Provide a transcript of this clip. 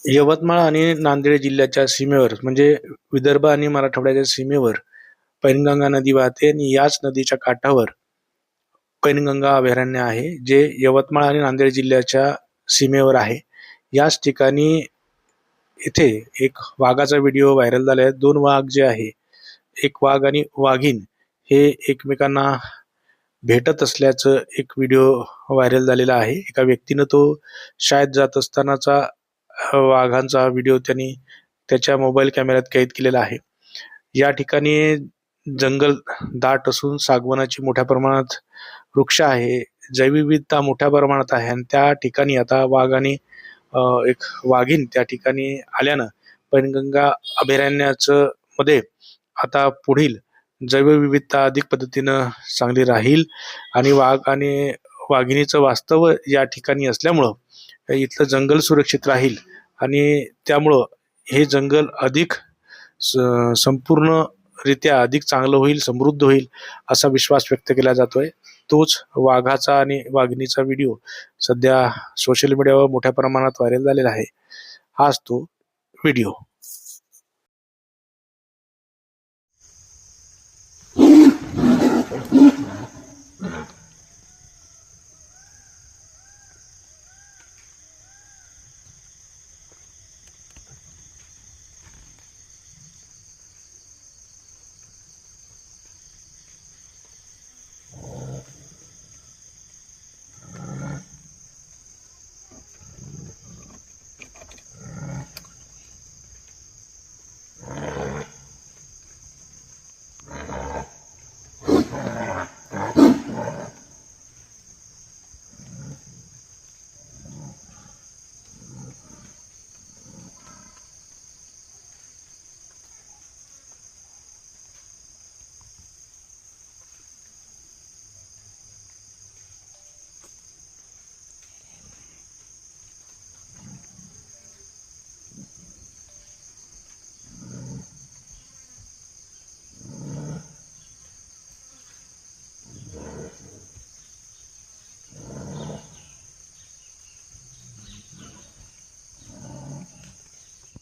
यवतमाळ आणि नांदेड जिल्ह्याच्या सीमेवर म्हणजे विदर्भ आणि मराठवाड्याच्या सीमेवर पैनगंगा नदी वाहते आणि याच नदीच्या काठावर पैनगंगा अभयारण्य आहे, जे यवतमाळ आणि नांदेड जिल्ह्याच्या सीमेवर आहे. याच ठिकाणी इथे एक वाघाचा व्हिडिओ व्हायरल झाला आहे. दोन वाघ जे आहे, एक वाघ आणि वाघीण हे एकमेकांना भेटत असल्याचं एक व्हिडिओ व्हायरल झालेला आहे. एका व्यक्तीनं तो शाळेत जात असतानाचा वाघांचा व्हिडिओ त्यांनी त्याच्या मोबाईल कॅमेऱ्यात कैद केलेला आहे. या ठिकाणी जंगल दाट असून सागवानाची मोठ्या प्रमाणात वृक्ष आहे, जैवविविधता मोठ्या प्रमाणात आहे आणि त्या ठिकाणी आता वाघ आणि एक वाघीण त्या ठिकाणी आल्यानं पैनगंगा अभयारण्याचं मध्ये आता पुढील जैवविविधता अधिक पद्धतीनं चांगली राहील आणि वाघ आणि वाघिणीचं वास्तव या ठिकाणी असल्यामुळं इथलं जंगल सुरक्षित राहील आणि त्यामुळं हे जंगल अधिक संपूर्णरित्या अधिक चांगलं होईल, समृद्ध होईल असा विश्वास व्यक्त केला जातोय. तोच वाघाचा आणि वाघिणीचा व्हिडिओ सध्या सोशल मीडियावर मोठ्या प्रमाणात व्हायरल झालेला आहे. हाच तो व्हिडिओ.